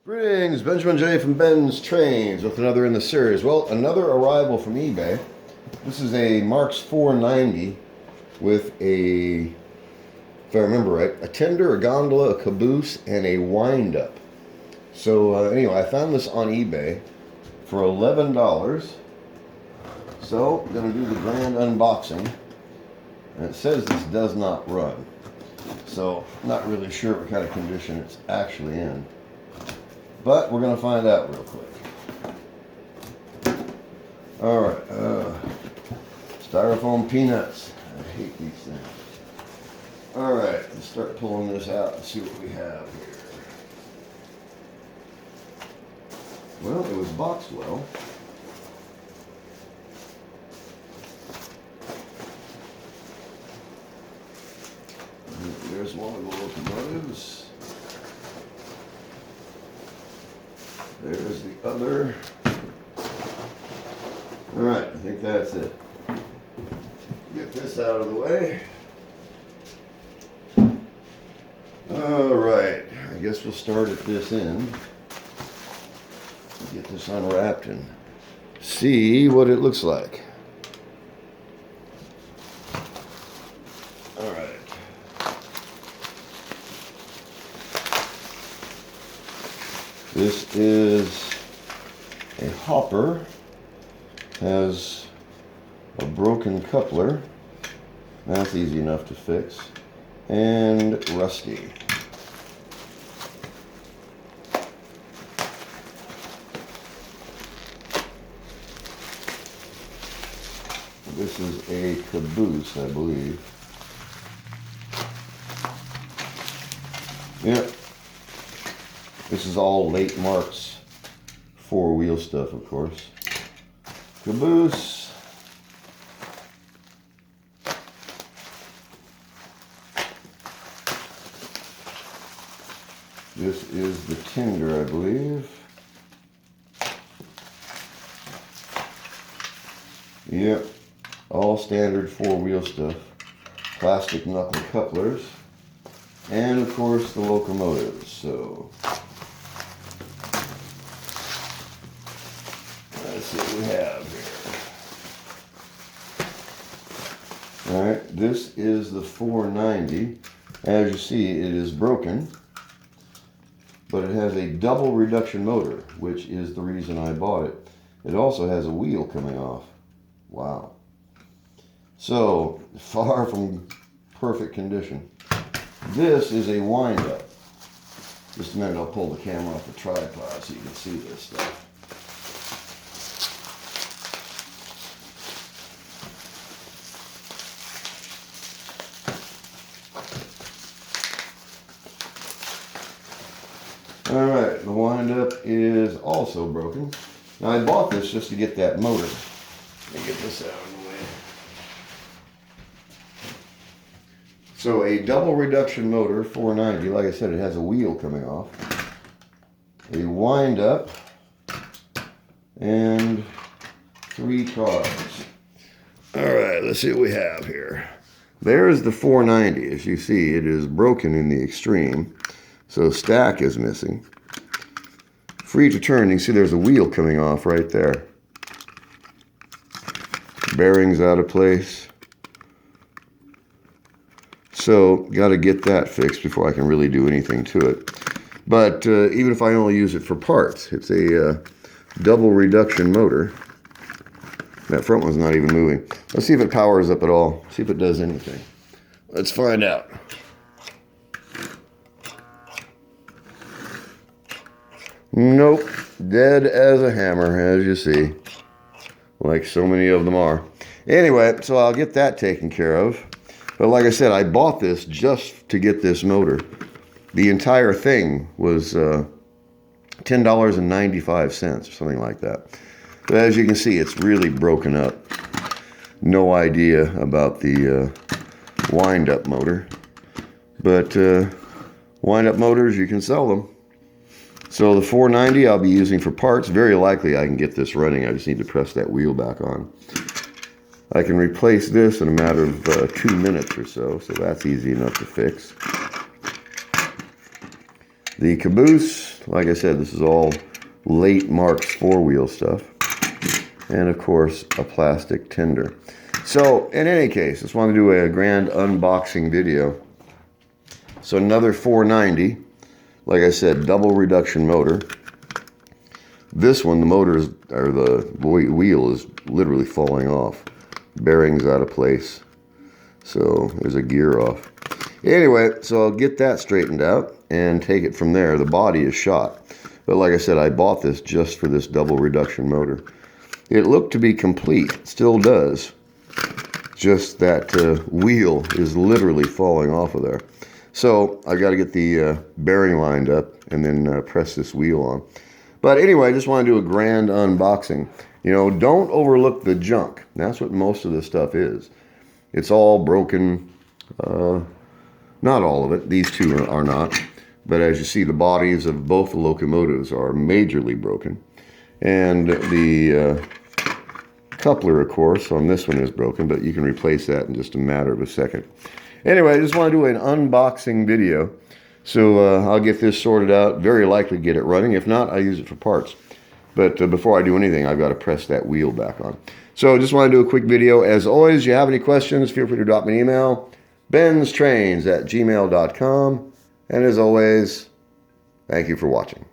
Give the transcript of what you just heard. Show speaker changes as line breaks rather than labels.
Greetings, Benjamin J. from Ben's Trains with another in the series. Well, another arrival from eBay. This is a Marx 490 with a, if I remember right, a tender, a gondola, a caboose, and a wind-up. So anyway, I found this on eBay for $11. So I'm going to do the grand unboxing. And it says this does not run. So I'm not really sure what kind of condition it's actually in. But we're going to find out real quick. Alright, styrofoam peanuts. I hate these things. Alright, let's start pulling this out and see what we have here. Well, it was boxed well. There's one of the locomotives. There's the other. Alright, I think that's it. Get this out of the way. Alright, I guess we'll start at this end. Get this unwrapped and see what it looks like. Alright. This is a hopper, has a broken coupler, that's easy enough to fix, and rusty. This is a caboose, I believe. Yep. This is all late Marx four-wheel stuff, of course. Caboose. This is the tender, I believe. Yep. All standard four-wheel stuff. Plastic knuckle couplers. And, of course, the locomotives. So let's see what we have here. Alright, this is the 490. As you see, it is broken, but it has a double reduction motor, which is the reason I bought it. It also has a wheel coming off. Wow. So, far from perfect condition. This is a wind-up. Just a minute, I'll pull the camera off the tripod so you can see this stuff. Alright, the wind-up is also broken. Now I bought this just to get that motor. Let me get this out of the way. So a double reduction motor, 490, like I said, it has a wheel coming off. A wind-up, and 3 cars. Alright, let's see what we have here. There's the 490. As you see, it is broken in the extreme. So stack is missing. Free to turn, you can see there's a wheel coming off right there. Bearings out of place. So, got to get that fixed before I can really do anything to it. But even if I only use it for parts, it's a double reduction motor. That front one's not even moving. Let's see if it powers up at all. See if it does anything. Let's find out. Nope. Dead as a hammer, as you see. Like so many of them are. Anyway, so I'll get that taken care of. But like I said, I bought this just to get this motor. The entire thing was $10.95 or something like that. But as you can see, it's really broken up. No idea about the wind-up motor. But wind-up motors, you can sell them. So the 490 I'll be using for parts. Very likely I can get this running. I just need to press that wheel back on. I can replace this in a matter of 2 minutes or so, so that's easy enough to fix. The caboose, like I said, this is all late Marx four-wheel stuff. And of course, a plastic tender. So, in any case, just want to do a grand unboxing video. So another 490, like I said, double reduction motor. This one, the motor is, or the wheel is literally falling off. Bearings out of place. So there's a gear off. Anyway, so I'll get that straightened out and take it from there. The body is shot. But like I said, I bought this just for this double reduction motor. It looked to be complete. It still does. Just that wheel is literally falling off of there. So I've got to get the bearing lined up and then press this wheel on. But anyway, I just want to do a grand unboxing. You know, don't overlook the junk. That's what most of this stuff is. It's all broken. Not all of it. These two are not. But as you see, the bodies of both the locomotives are majorly broken. And the coupler, of course, on this one is broken, but you can replace that in just a matter of a second. Anyway, I just want to do an unboxing video. So I'll get this sorted out, very likely get it running. If not, I'll use it for parts. But before I do anything, I've got to press that wheel back on. So just want to do a quick video. As always, if you have any questions, feel free to drop me an email. BENZTRAINZ@gmail.com. And as always, thank you for watching.